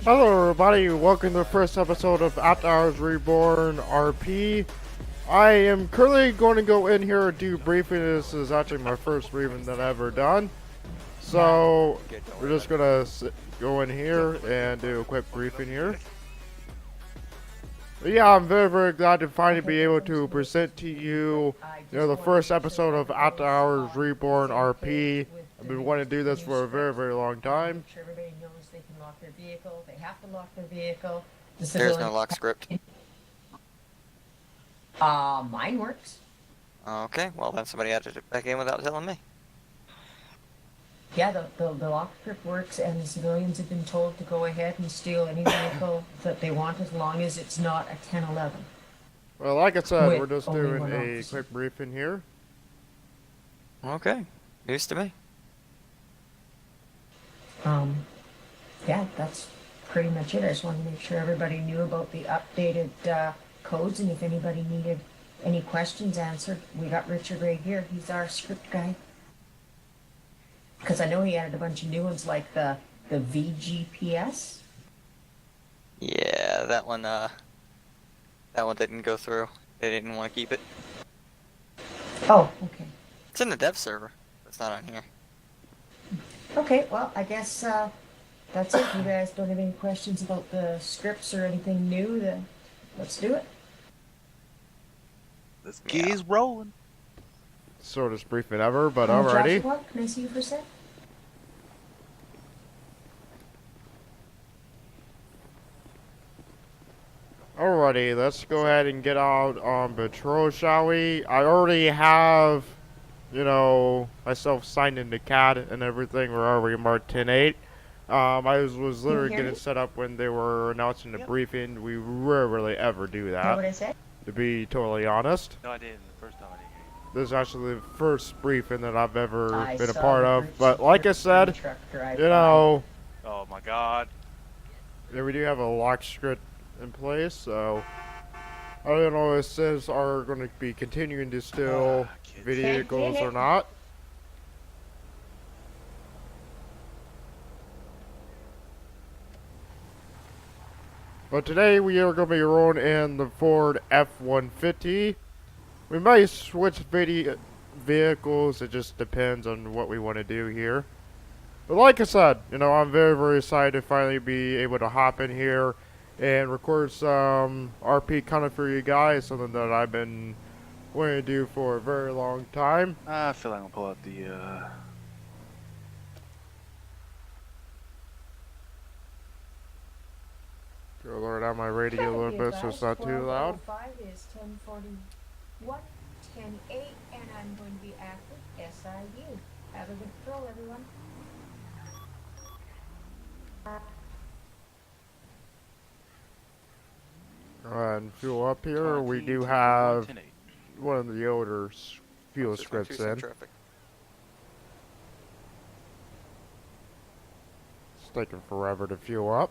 Hello everybody, welcome to the first episode of AHRRP RP. I am currently going to go in here and do briefing. This is actually my first briefing that I've ever done. So, we're just going to go in here and do a quick briefing here. But yeah, I'm very glad to finally be able to present to you, the first episode of After Hours Reborn RP. I've been wanting to do this for a very long time. Make sure everybody knows they can lock their vehicle. They have to lock their vehicle. There's no lock script. Mine works. Okay, well then somebody added it back in without telling me. Yeah, the lock script works, and the civilians have been told to go ahead and steal any vehicle that they want as long as it's not a 1011. Well, like I said, With we're just only doing one a officer. quick briefing here. Okay, news to me. Yeah, that's pretty much it. I just wanted to make sure everybody knew about the updated codes, and if anybody needed any questions answered, we got Richard right here. He's our script guy. Because I know he added a bunch of new ones like the VGPS. Yeah, that one didn't go through. They didn't want to keep it. Oh, okay. It's in the dev server. It's not on here. Okay, well, I guess that's it. You guys don't have any questions about the scripts or anything new, then let's do it. This key's rolling. Shortest briefing ever, but alrighty. Joshua, can I see you for a sec? Alrighty, let's go ahead and get out on patrol, shall we? I already have, myself signed into CAD and everything. We're already marked 10-8. I was literally hear getting me? set up when they were announcing the Yep. briefing. We rarely ever do Know what that, I said? to be totally honest. No, I didn't. The first time I didn't hear you. This is actually the first briefing that I've ever I been a saw part the of. Richard But like I said, truck drive you by. know, Oh my god. yeah, we do have a lock script in place, so I don't know if this are going to be continuing to steal Kids. vehicles or not. But today we are going to be rolling in the Ford F-150. We might switch vehicles, it just depends on what we want to do here. But like I said, I'm very excited to finally be able to hop in here and record some RP content for you guys, something that I've been wanting to do for a very long time. I feel like I'm gonna pull out the Go lower down my radio a little bit so it's not too loud. 12:05 is 10:41, 10:08, and I'm going to be active SIU. Have a good patrol, everyone. Go ahead and fuel up here. We 20 do to have 10-8. one of the older fuel 612 scripts some in. traffic. It's taking forever to fuel up.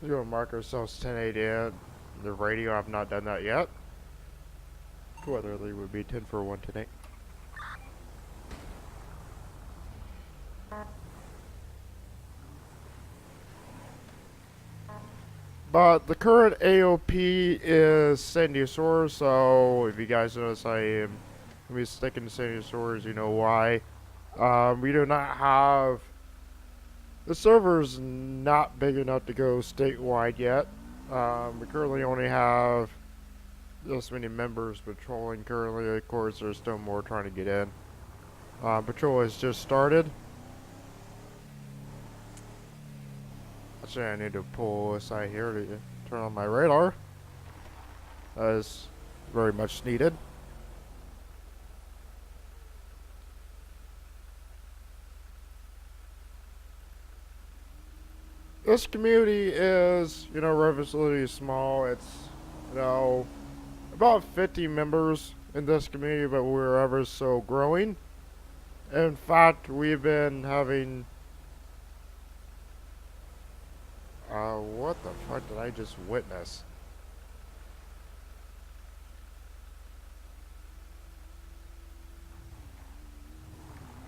We're going to mark ourselves 10-8 in the radio. I've not done that yet. Whether they would be 10 for 1 10-8. But the current AOP is Sandy-Saur, so if you guys notice I am going to be sticking to Sandy-Saurs, you know why. We do not have... The server's not big enough to go statewide yet. We currently only have this many members patrolling currently. Of course, there's still more trying to get in. Patrol has just started. Actually, I need to pull aside here to turn on my radar. That is very much needed. This community is, relatively small. It's, about 50 members in this community, but we're ever so growing. In fact, we've been having... what the fuck did I just witness?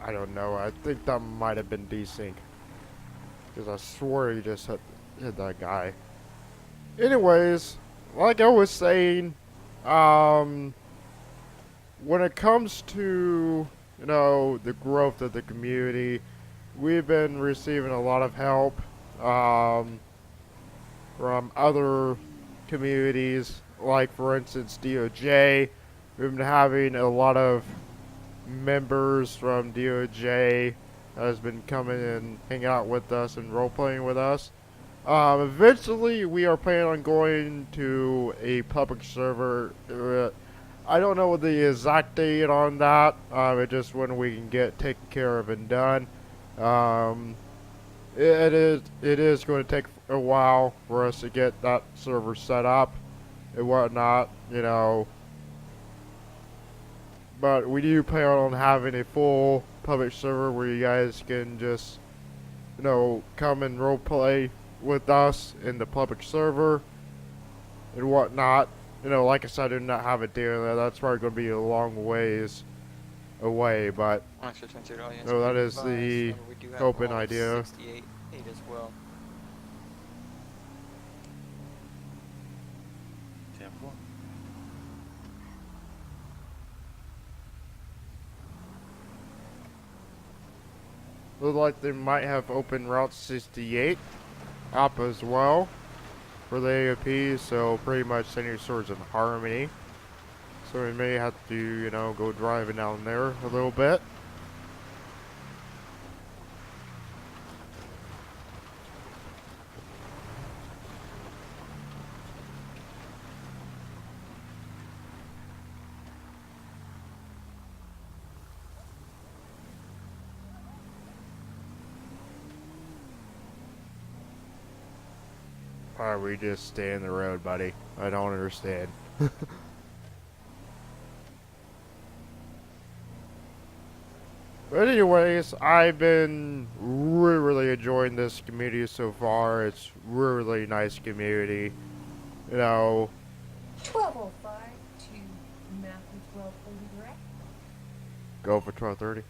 I don't know. I think that might have been desync. Because I swore he just hit that guy. Anyways, like I was saying, when it comes to, you know, the growth of the community, we've been receiving a lot of help from other communities, like for instance DOJ. We've been having a lot of members from DOJ that has been coming and hanging out with us and role playing with us. Eventually, we are planning on going to a public server. I don't know the exact date on that. It's just when we can get taken care of and done. It is going to take a while for us to get that server set up and whatnot, you know. But we do plan on having a full public server where you guys can just, you know, come and roleplay with us in the public server and whatnot. You know, like I said, I do not have a deal there. That's probably going to be a long ways away, but no, that is the hope and idea. 68 as well. 10-4. Look like they might have open Route 68 up as well for the AOP, so pretty much send your swords in harmony. So we may have to, you know, go driving down there a little bit. Why are we just stay in the road, buddy? I don't understand. But anyways, I've been really enjoying this community so far. It's really nice community. You know, 1205 to Matthew 1230 direct. go for 12:30.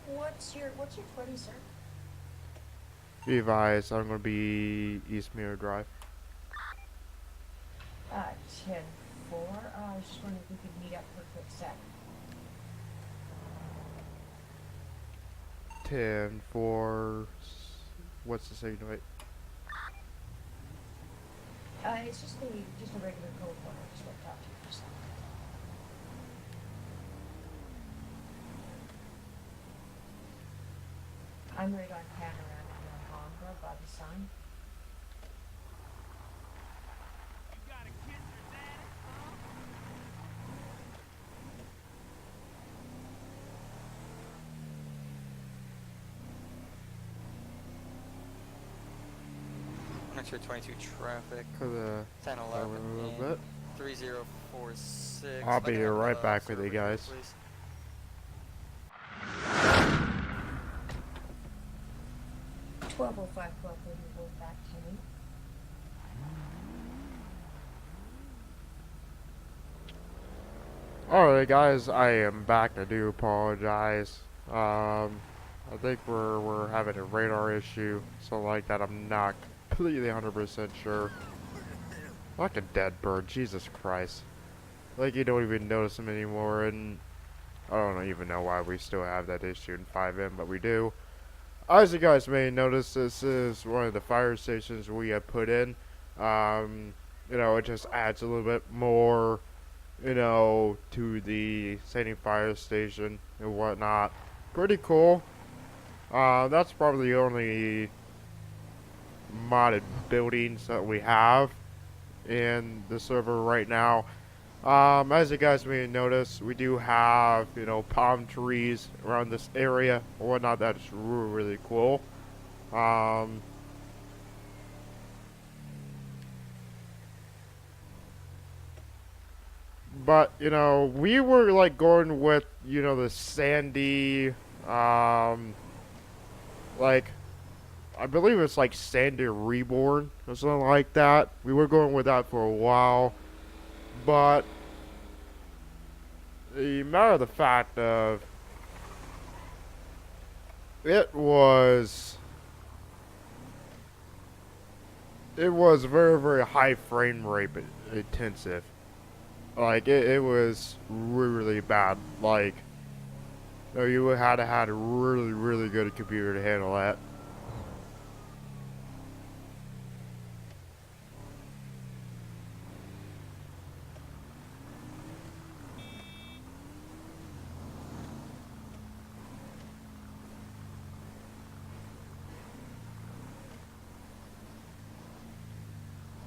What's your 20, sir? Be advised, I'm going to be East Mirror Drive. 10-4. I was just wondering if we could meet up for a quick sec. 10-4. What's the signal? Wait. It's just a regular code one. I just want to talk to you for a second. I'm right on Panoramic in Alhambra by the sun. Extra 22 traffic. For the 10 a 11 little in bit. 3046. I'll be right back with you guys. Please. Twelve 1230, both back to me. Alright guys, I am back. I do apologize. I think we're having a radar issue, something like that. I'm not completely 100% sure. Like a dead bird, Jesus Christ. Like you don't even notice them anymore, and I don't even know why we still have that issue in 5M, but we do. As you guys may notice, this is one of the fire stations we have put in. You know, it just adds a little bit more, you know, to the Sandy fire station and whatnot. Pretty cool. That's probably the only modded buildings that we have in the server right now. As you guys may notice, we do have, you know, palm trees around this area or whatnot. That's really cool. But, you know, we were like going with, you know, the sandy, like, I believe it's like Sandy Reborn or something like that. We were going with that for a while, but the matter of the fact of It was very, very high frame rate intensive. Like it was really bad. Like, no, you had to had a really, really good computer to handle that.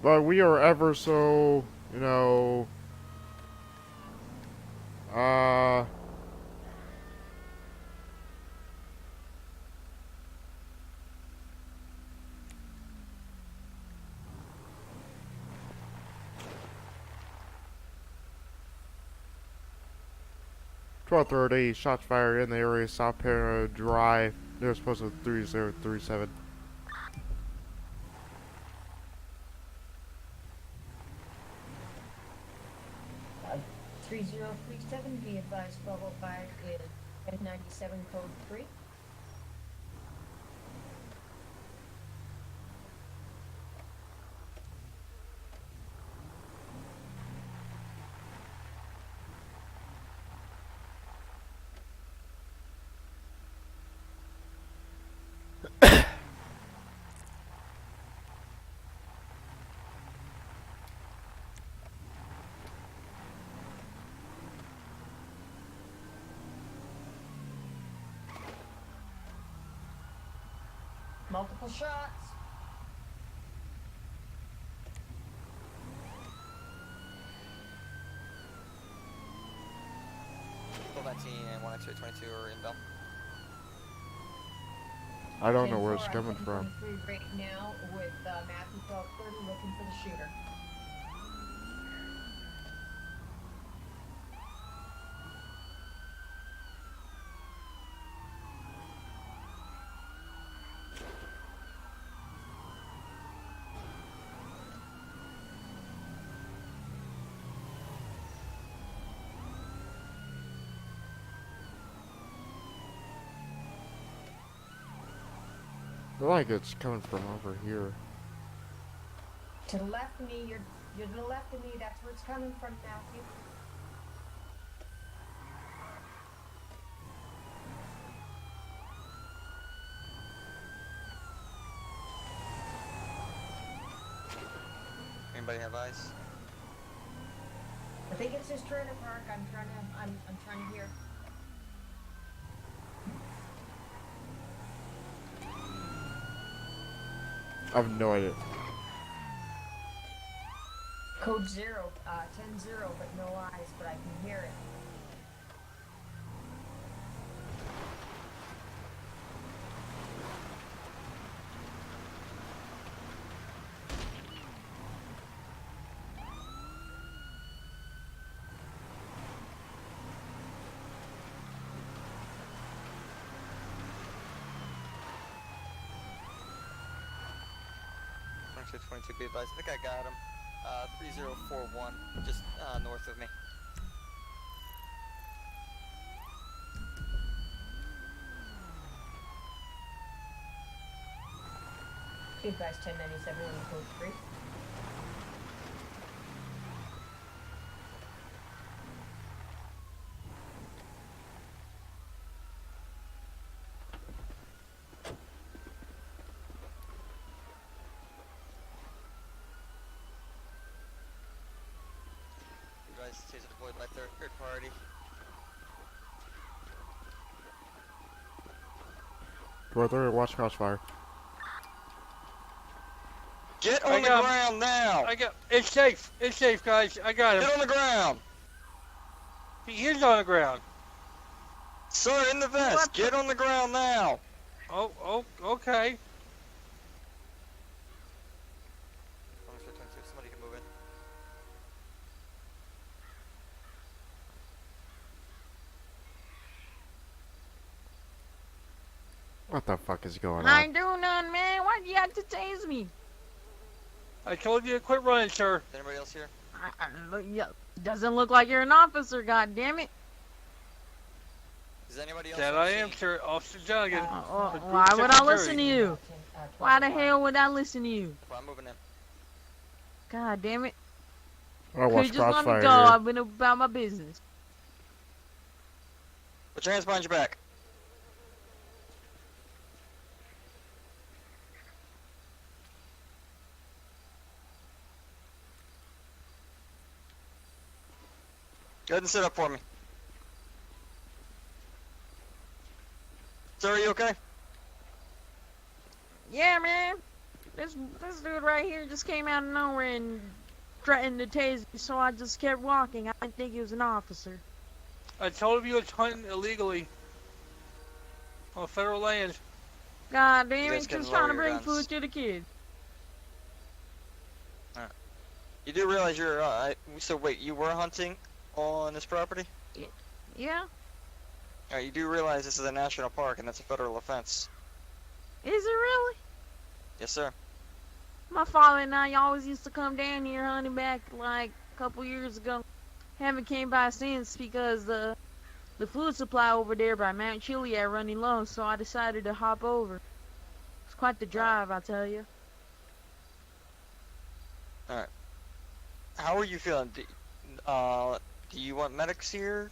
But we are ever so, you know, uh, .12:30, shots fired in the area, South Panama Drive. They're supposed to 3037. 3037, be advised, 1205 is N97 code 3. Multiple shots. Full 19 and 1 X-ray 22 are inbound. I don't know where 10-4, it's I'm coming hitting from. 23 right now with Matthew 1230 looking for the shooter. Like it's coming from over here. To the left of me, you're to the left of me, that's where it's coming from, Matthew. Anybody have eyes? I think it's his trailer park. I'm trying to hear. I have no idea. Code 0, 10-0, but no eyes, but I can hear it. X-ray 22, be advised. I think I got him. 3041, just north of me. Be advised, 1097 on code 3. Taser deployed by third party. Watch crossfire. Get on the ground now! It's safe. It's safe, guys. I got him. Get on the ground! He is on the ground. Sir, in the vest! What? Get on the ground now! Oh, okay. Somebody can move in. What the fuck is going I on? ain't doing nothing, man. Why'd you have to tase me? I told you to quit running, sir. Is anybody else here? Doesn't look like you're an officer, goddammit. Is Does anybody else That want I to am, see? sir. Officer Duncan. for group Why would I secretary. listen to you? Why the hell would I listen to you? Well, I'm moving in. God damn it. I Could've watched just let me Crossfire go. here. I've been about my business. Put your hands behind your back. Go ahead and sit up for me. Sir, are you okay? Yeah, man. This dude right here just came out of nowhere and threatened to tase me, so I just kept walking. I didn't think he was an officer. I told him you was hunting illegally on federal land. God damn You guys it, can just trying to lower your bring guns. food to the kids. You do realize you're, so wait, you were hunting on this property? Yeah? Alright, you do realize this is a national park and that's a federal offense. Is it really? Yes, sir. My father and I always used to come down here hunting back like a couple years ago. Haven't came by since because the food supply over there by Mount Chiliad running low, so I decided to hop over. It's quite the drive, I tell you. How are you feeling? Do you want medics here?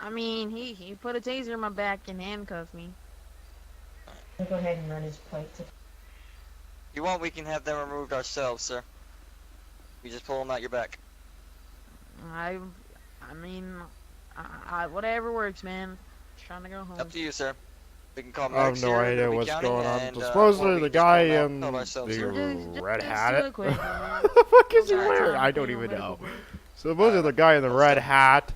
I mean, he put a taser in my back and handcuffed me. I'll go ahead and run his plates. If you want, we can have them removed ourselves, sir. You just pull them out your back. I mean, whatever works, man. Just trying to go home. Up to you, sir. We can call I have medics no here, idea Lee what's County, going on. and, or Supposedly we the can just guy pull them out in and help ourselves here. the red Just hat. do it quick, man. What the fuck is he Alright, wearing? time I to don't go even medical know. bill. Supposedly the guy in the let's red go. hat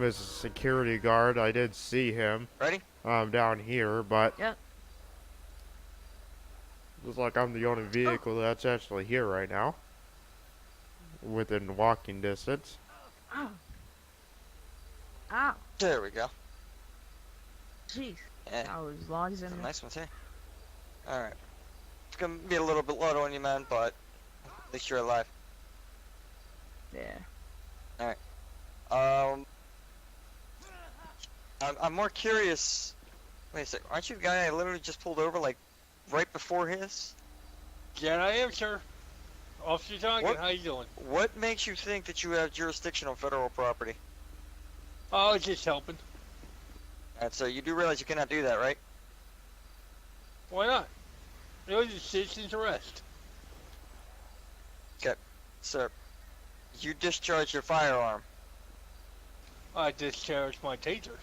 is a security guard. I did see him Ready? down here, but Yep. looks like I'm the only vehicle that's actually here right now, within walking distance. Ow. Ow. There we go. Jeez. Yeah, That was long as some nice ones here. Alright. It's gonna be a little bit low on you, man, but at least you're alive. Yeah. I'm more curious. Wait a sec, aren't you the guy I literally just pulled over, like, right before his? That I am, sir. Officer Duncan, What? how you doing? What makes you think that you have jurisdiction on federal property? Oh, I was just helping. Alright, so you do realize you cannot do that, right? Why not? It was a citizen's arrest. Sir, you discharged your firearm. I discharged my taser.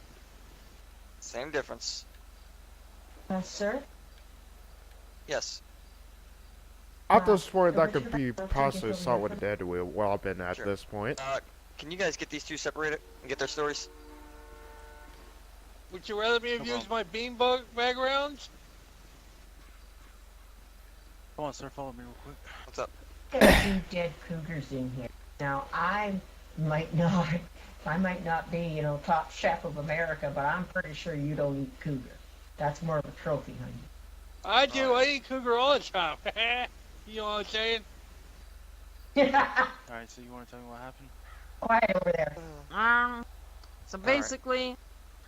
Same difference. Sir? Yes. At this point, that Richard, could be I'll take it possibly from somewhat here. deadly weapon at Sure. this point. Can you guys get these two separated and get their stories? Would you rather me have No used my beanbag backgrounds? Come on, sir, follow me real quick. What's up? Got 2 dead cougars in here. Now, I might not be, top chef of America, but I'm pretty sure you don't eat cougar. That's more of a trophy, honey. I do. I eat cougar all the time. You know what I'm saying? Alright, so you want to tell me what happened? Quiet over there. So Alright. basically,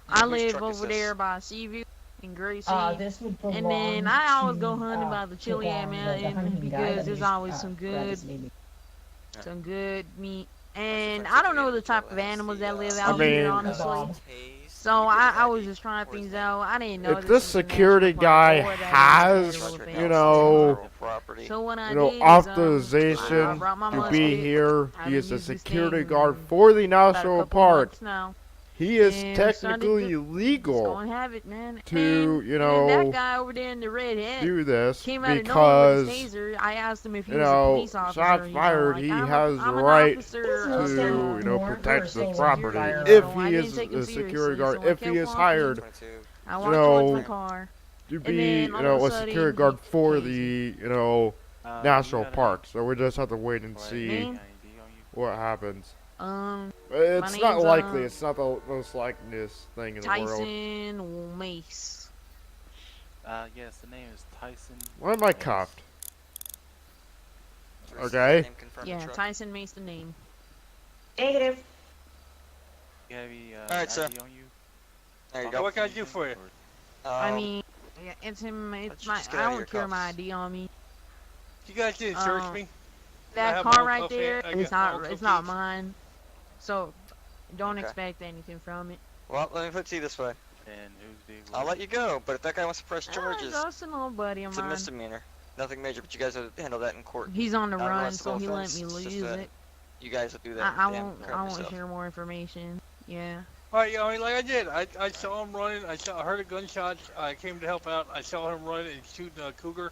Whose I live truck is over this? there by Seaview in Gracie. This would belong And then I always go to, hunting by the to Chiliad the Mountain hunting guy because that there's used- always some forgot good, his name. some good meat. What's And the I don't know the difference type between of animals that live I out here, mean- honestly. Bob. So I was just trying things out. I didn't know If this this was a security national guy park or that it was has, a federal offense. you know, Federal property. So when I you know, did is, authorization I brought my to musket. be here. I've He been is a using this security thing guard for the about a national couple park. months now. He is And technically Just go legal and have it, man. to, and, you and know, that guy over there in the red hat do this came out of nowhere with because, his taser. I asked him if he you was a know, police officer. shots He's fired, like, he I'm has I'm the an right officer to, of to, the you know, more protect the versus property. fire. If So I he didn't is take him a security seriously, guard, so I if he kept is walking. hired 22. I you walked towards my know, car. to And be, then you all know, of a a sudden, security he guard for tased the, you know, You national got any- park. So we just have to wait and like, see Me? any ID on you? what happens. My It's not name's, likely. It's not the most likeliest thing in the world. Tyson Mace. Yes, the name is Tyson. Why am I Mace. cuffed? Is Okay. his name confirmed Yeah, truck? Tyson Mace the name. Negative. You have any Alright, sir. ID on you? There you Okay, go. what can I do for you? I Um, mean, yeah, it's him. don't It's you my. just get I out of your don't carry my cuffs? ID on me. You guys didn't search Um, me. I That have my car own right cuff there, I it's got my own not. cuff It's not keys. mine. So don't Okay. expect anything from it. Well, let me put it to you this way. And who's the I'll let you go, but if that guy wants to press Ah, charges, just an old buddy of it's a mine. misdemeanor. Nothing major, but you guys will handle that in court. He's on the Not an run, so arrestable he let offense, me it's just use that it. you guys will do that I damn won't. crap I won't yourself. share more information. Yeah. Alright, you know, I mean, like I did. I saw him running. I heard a gunshot. I came to help out. I saw him running and shooting a cougar.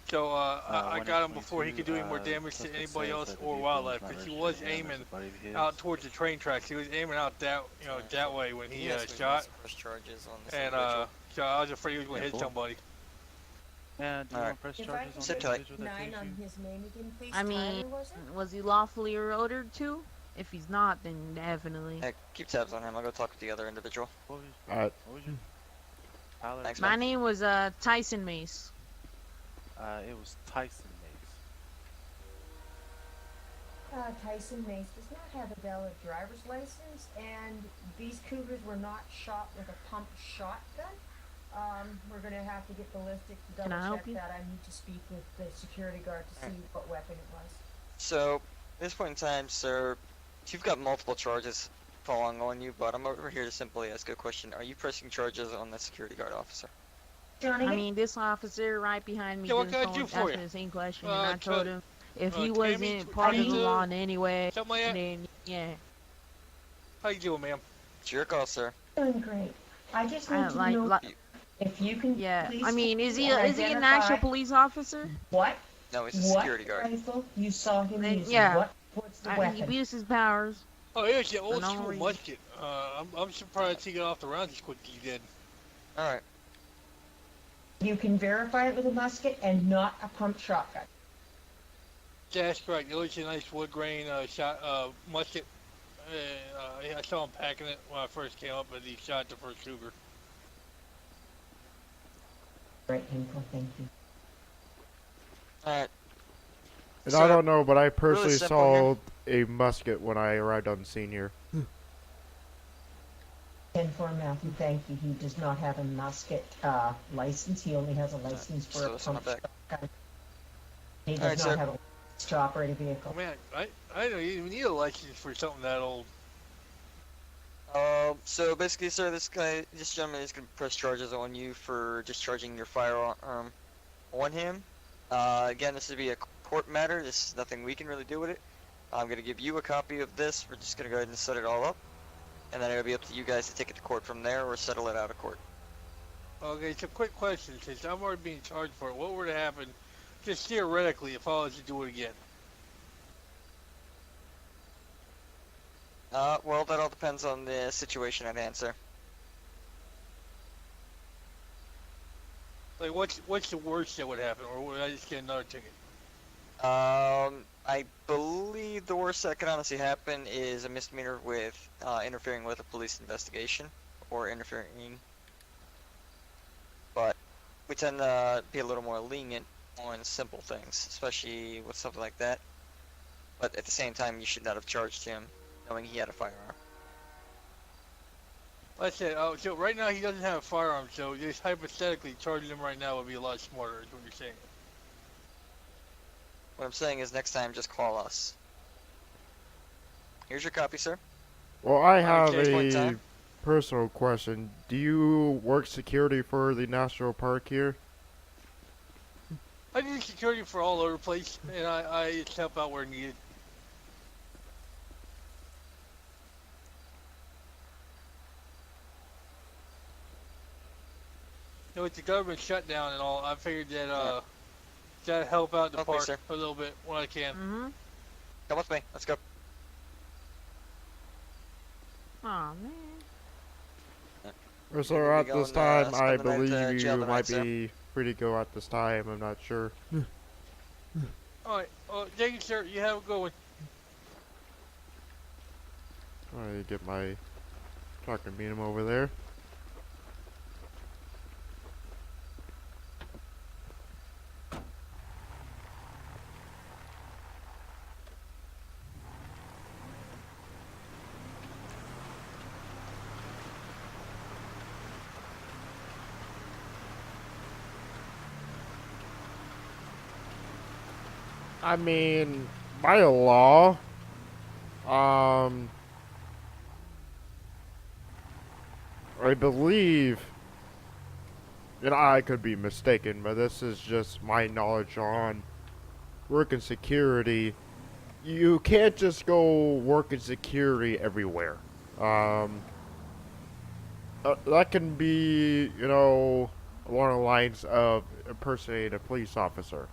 So I got him before he could do any more damage to anybody else or wildlife, because he was aiming out towards the train tracks. He was aiming out that, you know, that way when he Yes, we shot, must press charges on this and individual. so I was afraid he was going to hit Careful. somebody. Yeah, do you Alright. want to press If I charges can on Sit the tight. individual that 9 tased on you? his name again, please. I mean, Tyler, was it? was he lawfully ordered to? If he's not, then definitely. Hey, keep tabs on him. I'll go talk with the other individual. What was, Alright. what was your Tyler? Thanks, My name was Tyson Mace. It was Tyson Mace. Tyson Mace does not have a valid driver's license, and these cougars were not shot with a pump shotgun. We're gonna have to get ballistic to Can I double help check you? that. I need to speak with the security guard to see what weapon it was. So, at this point in time, sir, you've got multiple charges falling on you, but I'm over here to simply ask a question. Are you pressing charges on the security guard officer? Johnny, I mean, this officer right behind me Yeah, what just can I do told for asked you? me the same question, and I Can- told him if he Tammy, wasn't part of the Teresa, law in any way, something like that? then yeah. How you doing, ma'am? It's your call, sir. doing great. I just I need to like, know like if you can. yeah. Please I mean, tell is me he and is he an identify actual police officer? What? No, he's a What security guard. rifle you saw him Then, using? yeah. What's the He weapon? abused his powers. Oh, yeah, it's the old no school reason. musket. I'm surprised he got off the rounds as quick as he did. Alright. You can verify it with a musket and not a pump shotgun. Yeah, that's correct. It was a nice wood grain musket. I saw him packing it when I first came up, but he shot the first cougar. Right, Hinkle, thank you. Alright. And So, I don't know, but I personally simple saw a musket when I arrived on scene here. 10-4 Matthew, thank you. He does not have a musket license. He only has a license for so a it's on pump my back. shotgun. He does Alright, not sir. have a license to operate a vehicle. Oh, man, I don't even need a license for something that old. So basically, sir, this gentleman is going to press charges on you for discharging your firearm on him. Again, this would be a court matter. This is nothing we can really do with it. I'm going to give you a copy of this. We're just going to go ahead and set it all up. And then it'll be up to you guys to take it to court from there or settle it out of court. Okay, so quick question, since I'm already being charged for it, what would happen, just theoretically, if I was to do it again? Well, that all depends on the situation at hand, sir. Like, what's the worst that would happen, or would I just get another ticket? I believe the worst that could honestly happen is a misdemeanor with interfering with a police investigation or interfering. But we tend to be a little more lenient on simple things, especially with something like that. But at the same time, you should not have charged him knowing he had a firearm. Like I said, so right now he doesn't have a firearm, so just hypothetically charging him right now would be a lot smarter, is what you're saying. What I'm saying is next time, just call us. Here's your copy, sir. Well, I have Okay, point in a time. personal question. Do you work security for the national park here? I do security for all over the place, and I just help out where needed. You know, with the government shutdown and all, I figured that that'd help out the Okay, park sir. a little bit when I can. Mm-hmm. Come with me. Let's go. Oh man. Or, sir, You're at gonna this go and, time, spend I the night, believe jail you tonight, might sir. be free to go at this time. I'm not sure. Alright, thank you, sir. You have a good one. I get my truck and meet him over there. I mean, by law, um, I believe, and I could be mistaken, but this is just my knowledge on work in security. You can't just go work in security everywhere. Um, that can be, along the lines of impersonating a police officer.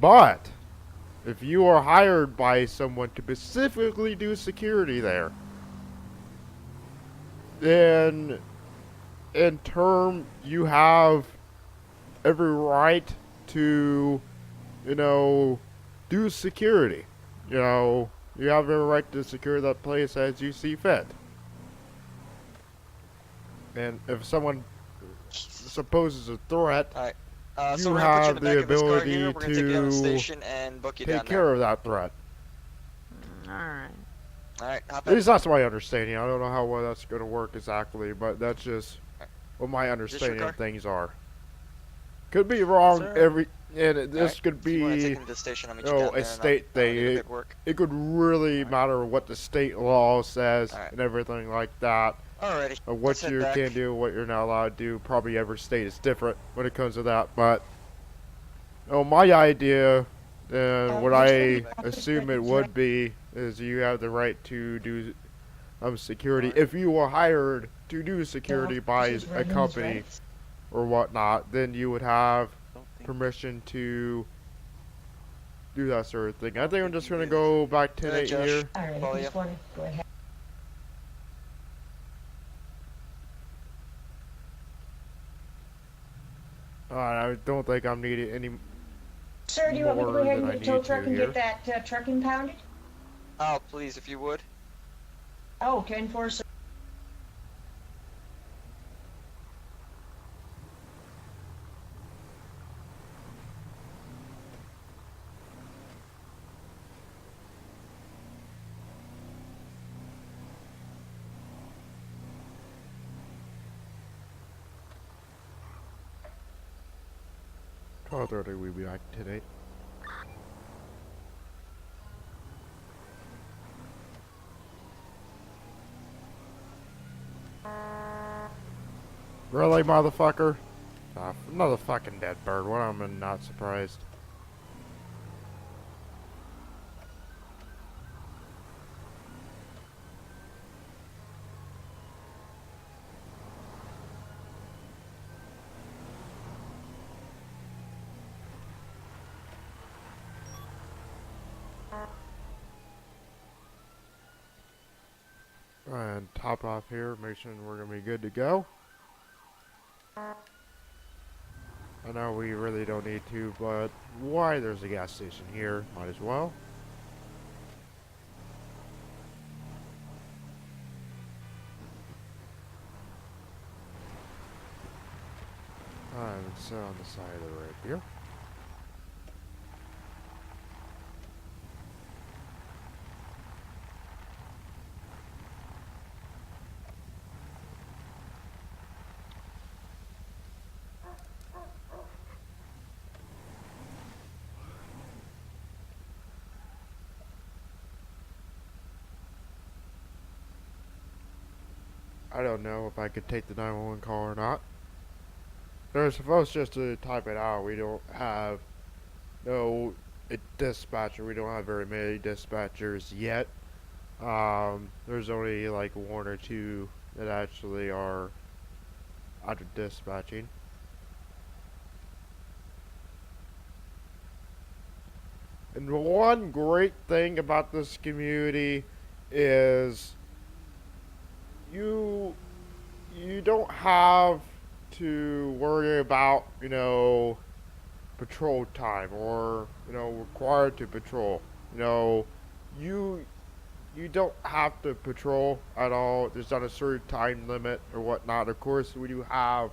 But if you are hired by someone to specifically do security there, then in term you have every right to, you know, do security. You have every right to secure that place as you see fit. And if someone supposes a threat, Alright. So you we're gonna put you in have the the back of this car here. ability We're gonna take you down to the to station and book you take down care there. of that threat. Alright. Alright, hop At in. least that's my understanding. I don't know how well that's going to work exactly, but that's just what my understanding car? of things are. Could be Yes, wrong. sir. This Alright. could If you wanna take be, him to the station, I'll meet you down there a and state I'll thing. do the paperwork. It could really Alright. matter what the state law says Alright. and everything like that. Alrighty. Of Let's what head you back. can do, what you're not allowed to do. Probably every state is different when it comes to that. But my idea, and what I assume it would be, is you have the right to do security. Alright. If you were hired to do security by a company or whatnot, then you would have Don't think permission to do that sort of thing. I think I'm just gonna Alright, go back to Alright, it Josh. here. All right, Follow I you. just want to go ahead. I don't think I'm needed any. Sir, do you want me to go more ahead and than get a I tow need truck to and here. get that truck impounded? Oh, please, if you would. Oh, 10-4, sir. Oh, 30 we'll be back today. Really, motherfucker? Another fucking dead bird. What? I'm not surprised. And top off here, make sure we're gonna be good to go. I know we really don't need to, but why? There's a gas station here, might as well. And sit on the side of the road here. I don't know if I could take the 911 call or not. They're supposed just to type it out. We don't have a dispatcher. We don't have very many dispatchers yet. There's only like one or two that actually are out of dispatching. And the one great thing about this community is you don't have to worry about, patrol time or, required to patrol. You know, you you don't have to patrol at all. There's not a certain time limit or whatnot. Of course, we do have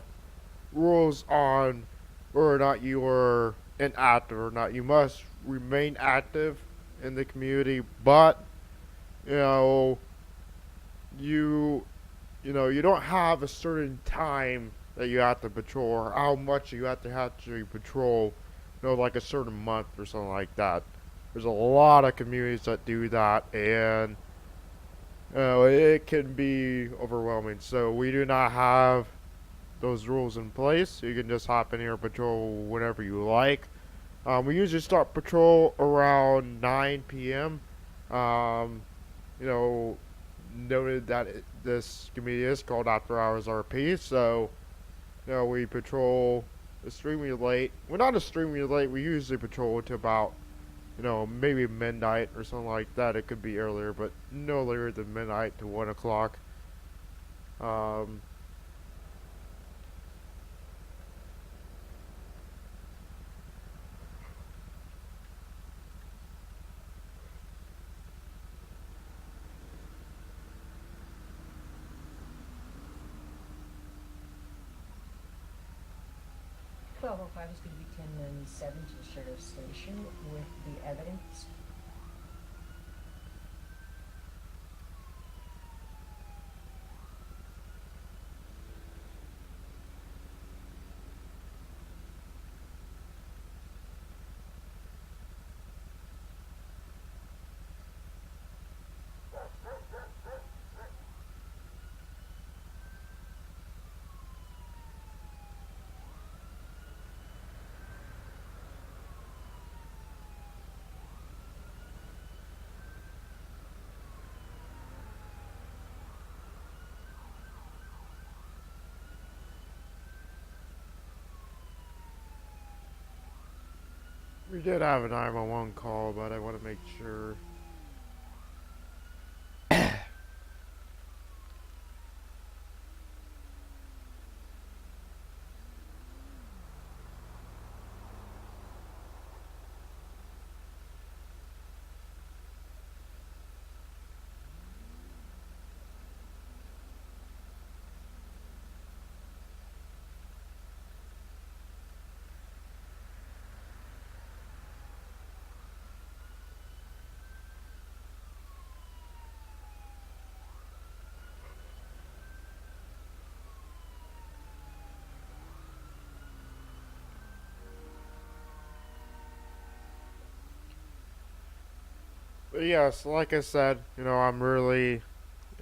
rules on whether or not you are inactive or not. You must remain active in the community, but you know, you you don't have a certain time that you have to patrol or how much you have to actually patrol like a certain month or something like that. There's a lot of communities that do that, and it can be overwhelming. So we do not have those rules in place. You can just hop in here and patrol whenever you like. We usually start patrol around 9 p.m. Um, you know, noted that this community is called After Hours RP, so we patrol extremely late. We're not extremely late. We usually patrol to about maybe midnight or something like that. It could be earlier, but no later than midnight to 1 o'clock. Um, $12:05 is going to be 1097 to the sheriff's station with the evidence. we did have a 911 call, but I want to make sure. But yes, like I said, I'm really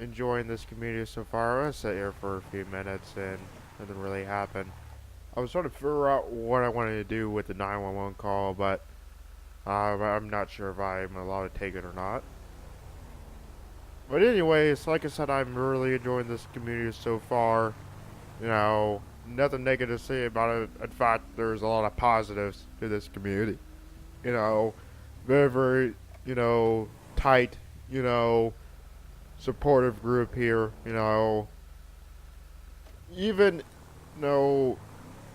enjoying this community so far. I was sat here for a few minutes and nothing really happened. I was trying to figure out what I wanted to do with the 911 call, but I'm not sure if I'm allowed to take it or not. But anyways, like I said, I'm really enjoying this community so far. Nothing negative to say about it. In fact, there's a lot of positives to this community. Very, very, tight, supportive group here. Even,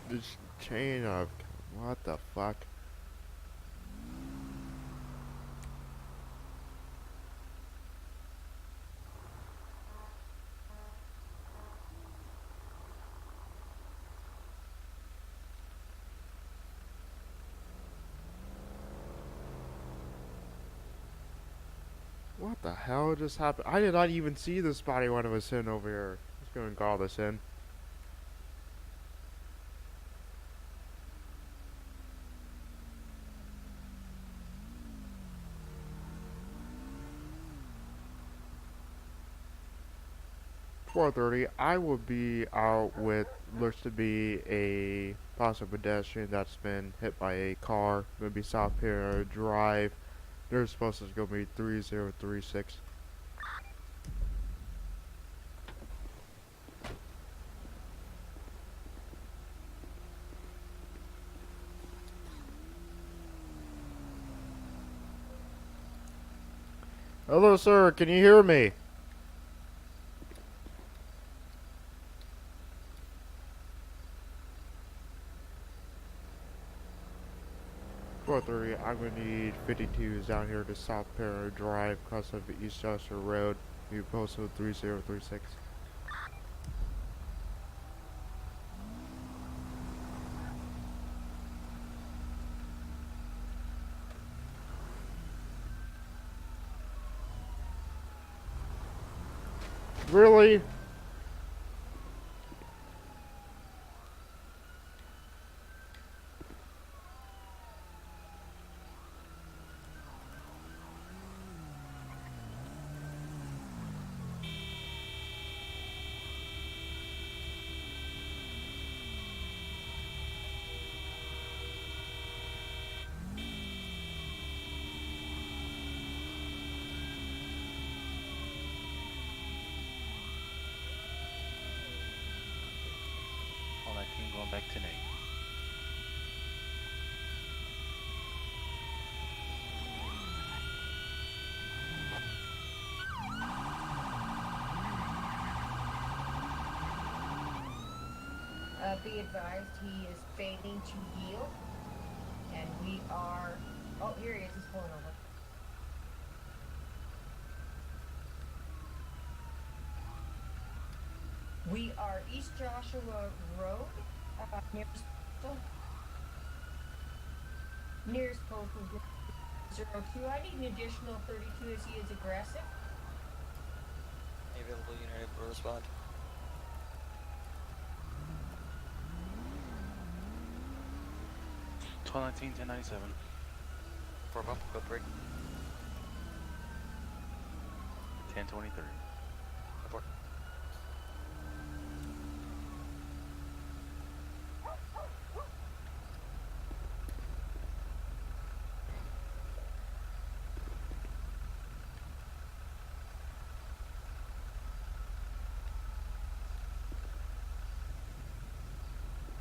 this chain of, what the fuck? What the hell just happened? I did not even see this body when it was sitting over here. Let's go and call this in. .4:30. I will be out with looks to be a possible pedestrian that's been hit by a car. Gonna be South Pier Drive. They're supposed to go be 3036. Hello, sir. Can you hear me? .4:30. I'm gonna need 52s down here to South Pier Drive, cross of East Joshua Road. You posted 3036. Really? Suspect 10-8. Be advised, he is failing to yield, and we are. Oh, here he is. He's pulling over. We are East Joshua Road, nearest postal 02. I need an additional 32 as he is aggressive. Available unit will respond. Twelve 19 1097. 4 bump, go 3. 1023. Report.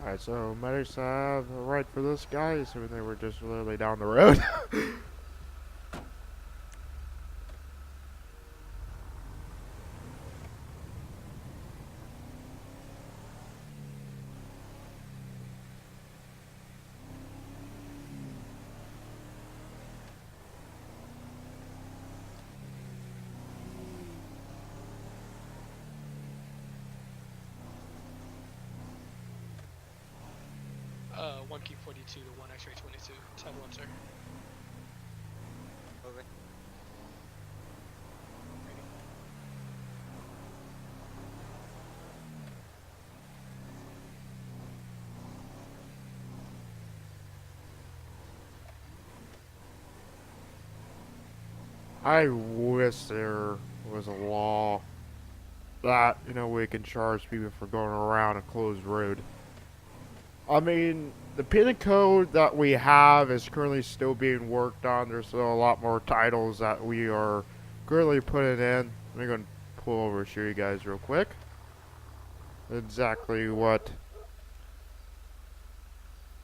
Alright, so medics have a right for this guy, assuming they were just literally down the road. One P42 to 1 X-ray 22. Type 1, sir. Moving. I wish there was a law that, you know, we can charge people for going around a closed road. I mean, the penal code that we have is currently still being worked on. There's still a lot more titles that we are currently putting in. I'm going to pull over and show you guys real quick exactly what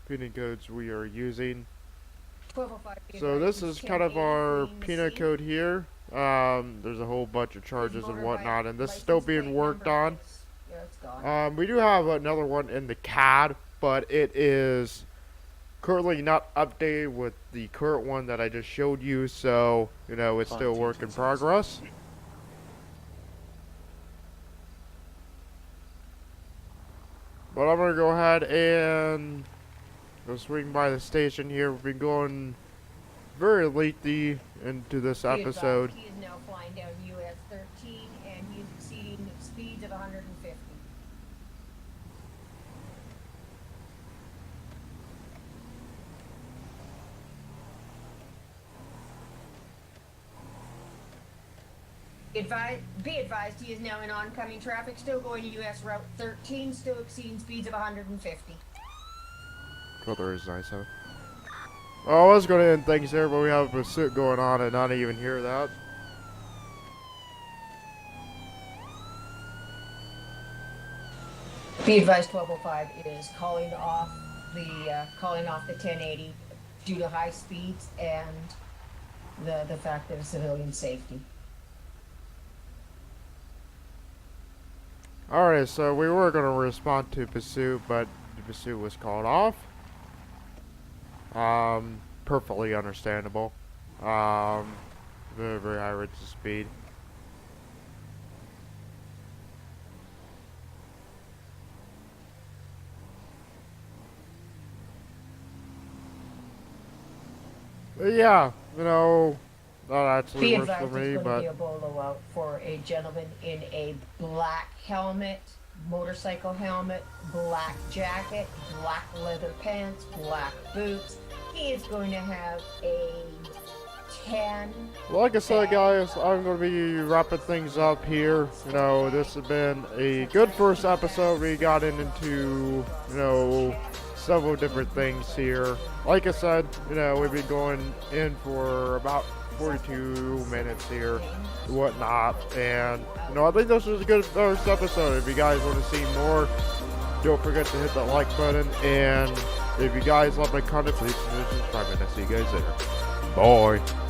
penal codes we are using. 1205. So this is kind of our penal code here. There's a whole bunch of charges and whatnot, and this is still being worked on. Yeah, it's gone. We do have another one in the CAD, but it is currently not updated with the current one that I just showed you, so, you know, it's still work in progress. But I'm going to go ahead and go swing by the station here. We've been going very lately into this Be advised, episode. he is now flying down US 13 and he's exceeding speeds of 150. Be advised, he is now in oncoming traffic, still going to US Route 13, still exceeding speeds of 150. Oh, there is nice, huh? Oh, I was going to end things there, but we have a pursuit going on and not even hear that. Be advised, 1205 is calling off the 1080 due to high speeds and the fact of civilian safety. Alright, so we were going to respond to pursuit, but the pursuit was called off. Perfectly understandable. Very, very high rates of speed. But yeah, you know, that Be actually works for advised, me, there's going to be but a bolo out for a gentleman in a black helmet, motorcycle helmet, black jacket, black leather pants, black boots. He is going to have a 10. like I said, guys, I'm going to be wrapping things up here. You know, this has been a good first episode. We got into, you know, several different things here. Like I said, you know, we've been going in for about 42 minutes here, whatnot, and, you know, I think this was a good first episode. If you guys want to see more, Don't forget to hit that like button, and if you guys love my content, please subscribe, and I'll see you guys later. Bye.